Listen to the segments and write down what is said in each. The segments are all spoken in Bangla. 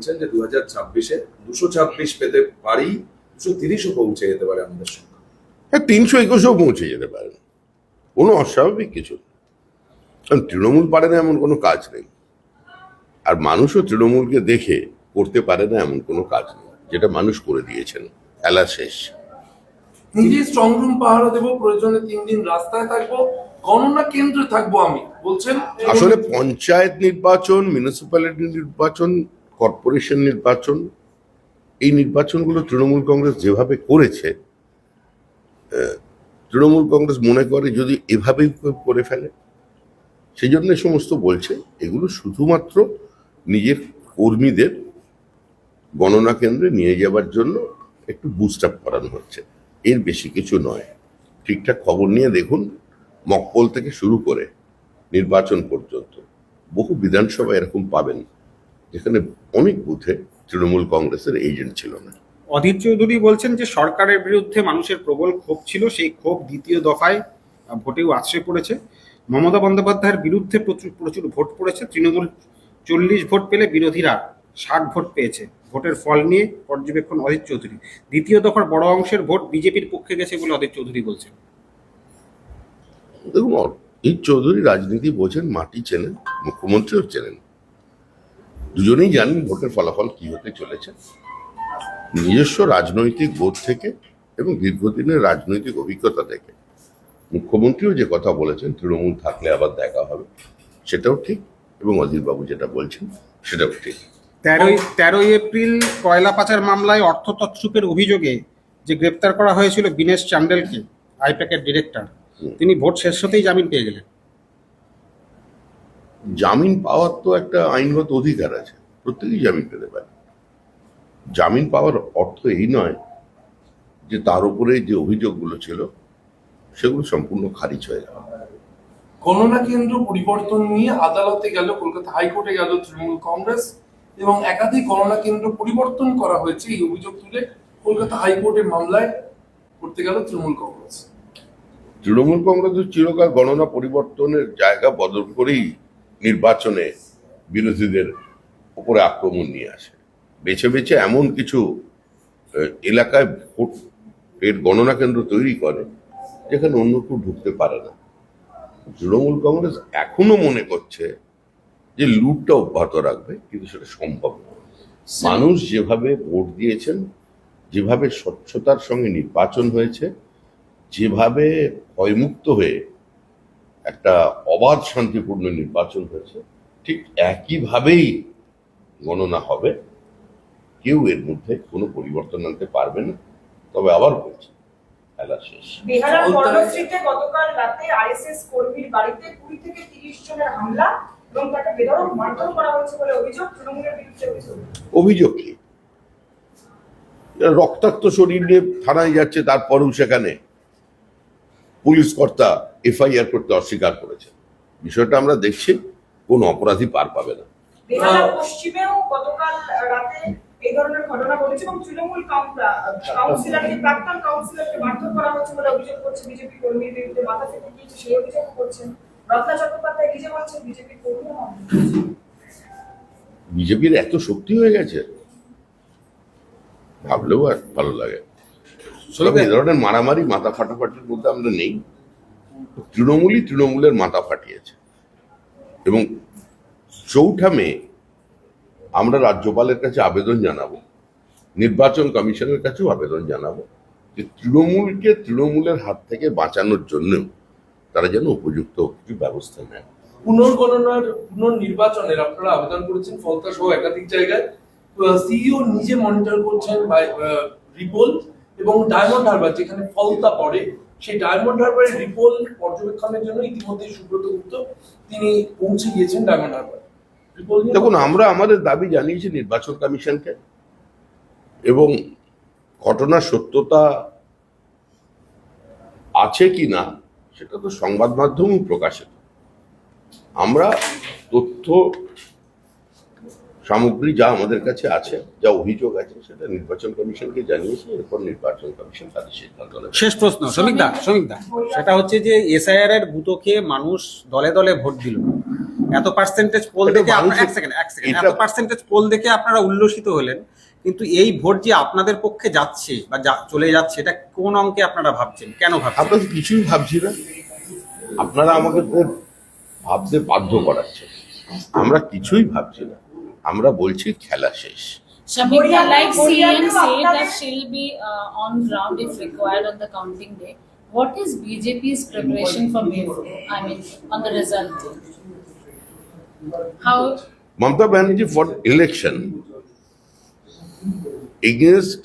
বলছেন যে 2026-এ 226 পেতে পারি, 230ও পৌঁছে যেতে পারে আমাদের সংখ্যা। হ্যাঁ, 321ও পৌঁছে যেতে পারে, কোনো অস্বাভাবিক কিছু না। কারণ তৃণমূল পারে না এমন কোনো কাজ নেই, আর মানুষও তৃণমূলকে দেখে করতে পারে না এমন কোনো কাজ নেই, যেটা মানুষ করে দিয়েছেন। খেলা শেষ। নিজে স্ট্রং রুম পাহারা দেবো, প্রয়োজনে 3 দিন রাস্তায় থাকবো, গণনা কেন্দ্রে থাকবো আমি বলছেন। আসলে পঞ্চায়েত নির্বাচন, মিউনিসিপ্যালিটি নির্বাচন, কর্পোরেশন নির্বাচন, এই নির্বাচনগুলো তৃণমূল কংগ্রেস যেভাবে করেছে, তৃণমূল কংগ্রেস মনে করে যদি এভাবেই করে ফেলে, সেই জন্য সমস্ত বলছে এগুলো শুধুমাত্র নিজের কর্মীদের গণনা কেন্দ্রে নিয়ে যাবার জন্য একটু বুস্ট আপ করানো হচ্ছে, এর বেশি কিছু নয়। ঠিকঠাক খবর নিয়ে দেখুন, মকপল থেকে শুরু করে নির্বাচন পর্যন্ত বহু বিধানসভা এরকম পাবেন যেখানে অনেক বুথে তৃণমূল কংগ্রেসের এজেন্ট ছিল না। অধীর চৌধুরী বলছেন যে সরকারের বিরুদ্ধে মানুষের প্রবল ক্ষোভ ছিল, সেই ক্ষোভ দ্বিতীয় দফায় ভোটেও আশ্রয় পড়েছে। মমতা বন্দ্যোপাধ্যায়ের বিরুদ্ধে প্রচুর ভোট পড়েছে। তৃণমূল 40 ভোট পেলে বিরোধীরা 60 ভোট পেয়েছে। ভোটের ফল নিয়ে পর্যবেক্ষণ অধীর চৌধুরী। দ্বিতীয় দফার বড় অংশের ভোট বিজেপির পক্ষে গেছে বলে অধীর চৌধুরী বলছেন। দেখুন, অধীর চৌধুরী রাজনীতি বোঝেন, মাটি চেনেন, মুখ্যমন্ত্রীও চেনেন, দুজনেই জানেন ভোটের ফলাফল কি হতে চলেছে। নিজস্ব রাজনৈতিক বোধ থেকে এবং দীর্ঘদিনের রাজনৈতিক অভিজ্ঞতা থেকে মুখ্যমন্ত্রীও যে কথা বলেছেন তৃণমূল থাকলে আবার দেখা হবে, সেটাও ঠিক, এবং অধীরবাবু যেটা বলছেন সেটাও ঠিক। 13 এপ্রিল কয়লা পাচার মামলায় অর্থ তছরূপের অভিযোগে যে গ্রেপ্তার করা হয়েছিল বিনেশ চান্ডেলকে, আইপ্যাকের ডিরেক্টর, তিনি ভোট শেষ হতেই জামিন পেয়ে গেলেন। জামিন পাওয়ার তো একটা আইনগত অধিকার আছে, প্রত্যেকেই জামিন পেতে পারে। জামিন পাওয়ার অর্থ এই নয় যে তার উপরে যে অভিযোগগুলো ছিল সেগুলো সম্পূর্ণ খারিজ হয়ে যাওয়া। গণনা কেন্দ্র পরিবর্তন নিয়ে আদালতে গেল, কলকাতা হাইকোর্টে গেল তৃণমূল কংগ্রেস, এবং একাধিক গণনা কেন্দ্র পরিবর্তন করা হয়েছে এই অভিযোগ তুলে কলকাতা হাইকোর্টে মামলায় করতে গেল তৃণমূল কংগ্রেস। তৃণমূল কংগ্রেসের চিরকাল গণনা পরিবর্তনের জায়গা বদল করেই নির্বাচনে বিরোধীদের উপরে আক্রমণ নিয়ে আসে। বেছে বেছে এমন কিছু এলাকায় ভোটের গণনা কেন্দ্র তৈরি করে যেখানে অন্য কেউ ঢুকতে পারে না। তৃণমূল কংগ্রেস এখনো মনে করছে যে লুটটা অব্যাহত রাখবে, কিন্তু সেটা সম্ভব নয়। মানুষ যেভাবে ভোট দিয়েছেন, যেভাবে স্বচ্ছতার সঙ্গে নির্বাচন হয়েছে, যেভাবে ভয়মুক্ত হয়ে একটা অবাধ শান্তিপূর্ণ নির্বাচন হয়েছে, ঠিক একইভাবেই গণনা হবে। কেউ এর মধ্যে কোনো পরিবর্তন আনতে পারবে না। তবে আবার বলছি, খেলা শেষ। বিহারের কর্ণশ্রীতে গতকাল রাতে আরএসএস কর্মীর বাড়িতে 20 থেকে 30 জনের হামলা এবং তাকে বেধড়ক মারধর করা হয়েছে বলে অভিযোগ, তৃণমূলের বিরুদ্ধে অভিযোগ কি? রক্তাক্ত শরীর নিয়ে থানায় যাচ্ছে, তারপরেও সেখানে পুলিশ কর্তা এফআইআর করতে অস্বীকার করেছে। বিষয়টা আমরা দেখছি, কোন অপরাধী পার পাবে না। বিহারের পশ্চিমেও গতকাল রাতে এই ধরনের ঘটনা ঘটেছে এবং তৃণমূল কাউন্সিলরকে, প্রাক্তন কাউন্সিলরকে মারধর করা হচ্ছে বলে অভিযোগ করছে বিজেপি কর্মীর বিরুদ্ধে। মাথা থেকে গিয়েছে সেই অভিযোগ করছেন রত্না চট্টোপাধ্যায় নিজে বলছেন বিজেপি কর্মী। বিজেপির এত শক্তি হয়ে গেছে, ভাবলেও আর ভালো লাগে। এই ধরনের মারামারি, মাথা ফাটাফাটির মধ্যে আমরা নেই। তৃণমূলই তৃণমূলের মাথা ফাটিয়েছে, এবং 4 মে আমরা রাজ্যপালের কাছে আবেদন জানাবো, নির্বাচন কমিশনের কাছেও আবেদন জানাবো যে তৃণমূলকে তৃণমূলের হাত থেকে বাঁচানোর জন্য তারা যেন উপযুক্ত কিছু ব্যবস্থা নেয়। পুনর্নির্বাচনের আপনারা আবেদন করেছেন ফলতা সহ একাধিক জায়গায়। সিইও নিজে মনিটর করছেন রিপোল, এবং ডায়মন্ড হারবার যেখানে ফলতা পড়ে, সেই ডায়মন্ড হারবারের রিপোল পর্যবেক্ষণের জন্য ইতিমধ্যে সুব্রত গুপ্ত তিনি পৌঁছে গিয়েছেন ডায়মন্ড হারবার। দেখুন, আমরা আমাদের দাবি জানিয়েছি নির্বাচন কমিশনকে, এবং ঘটনার সত্যতা আছে কি না সেটা তো সংবাদ মাধ্যমেও প্রকাশিত। আমরা তথ্য সামগ্রী যা আমাদের কাছে আছে, যা অভিযোগ আছে, সেটা নির্বাচন কমিশনকে জানিয়েছি। এরপর নির্বাচন কমিশন তাদের সিদ্ধান্ত নেবে। শেষ প্রশ্ন, শ্রমিকদা, সেটা হচ্ছে যে এসআইআর এর বুতো খেয়ে মানুষ দলে দলে ভোট দিল। এত পার্সেন্টেজ পোল এটা দেখে আপনারা মানুষের- এক সেকেন্ড এটা- এত পার্সেন্টেজ পোল দেখে আপনারা উল্লসিত হলেন, কিন্তু এই ভোট যে আপনাদের পক্ষে যাচ্ছে বা চলে যাচ্ছে, এটা কোন অঙ্কে আপনারা ভাবছেন, কেন ভাবছেন? আমরা তো কিছুই ভাবছি না, আপনারা আমাকে ভাবতে বাধ্য করাচ্ছেন। আমরা কিছুই ভাবছি না, আমরা বলছি খেলা শেষ। Shamika, like Korean CM to say আপনাদের- that she'll be on ground if required on the counting day. What is BJP's preparation for May 4? I mean, on the result day? How? Mamata Banerjee for election against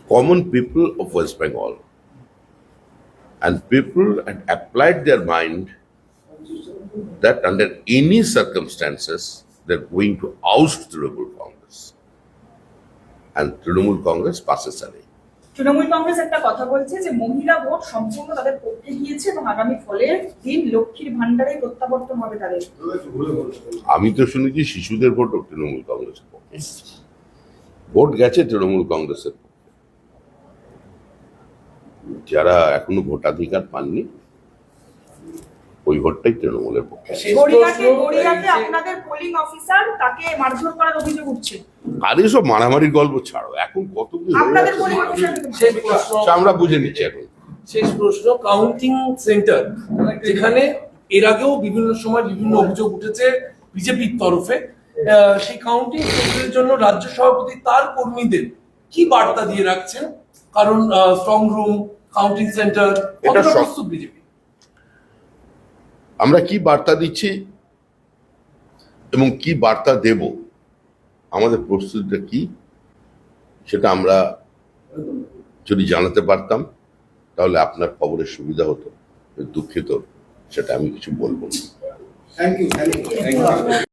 common people of West Bengal, and people had applied their mind that under any circumstances they're going to oust Trinamool Congress, and Trinamool Congress passes away. Trinamool Congress একটা কথা বলছে যে মহিলা ভোট সম্পূর্ণ তাদের পক্ষে গিয়েছে এবং আগামী ফলের দিন লক্ষ্মীর ভান্ডারে প্রত্যাবর্তন হবে তাদের। আমি তো শুনেছি শিশুদের ভোটও তৃণমূল কংগ্রেসের পক্ষে, ভোট গেছে তৃণমূল কংগ্রেসের পক্ষে। যারা এখনো ভোটাধিকার পাননি ওই ভোটটাই তৃণমূলের পক্ষে। শেষ গড়িয়াতে প্রশ্ন, গড়িয়াতে এই যে- আপনাদের পোলিং অফিসার তাকে মারধর করার অভিযোগ উঠছে। আর এসব মারামারির গল্প ছাড়ো, এখন কত কি হয়ে আপনাদের যাচ্ছে। পোলিং অফিসার শেষ প্রশ্ন, সে আমরা বুঝে নিচ্ছি এখন। শেষ প্রশ্ন, কাউন্টিং সেন্টার যেখানে এর আগেও বিভিন্ন সময় বিভিন্ন অভিযোগ উঠেছে বিজেপির তরফে, সেই কাউন্টিং সেন্টারের জন্য রাজ্য সভাপতি তার কর্মীদের কি বার্তা দিয়ে রাখছেন? কারণ স্ট্রং রুম, কাউন্টিং সেন্টার, এটা কতটা সব- প্রস্তুত বিজেপি? আমরা কি বার্তা দিচ্ছি এবং কি বার্তা দেব, আমাদের প্রস্তুতিটা কি, সেটা আমরা যদি জানাতে পারতাম তাহলে আপনার খবরের সুবিধা হতো। দুঃখিত, সেটা আমি কিছু বলবো না। Thank you.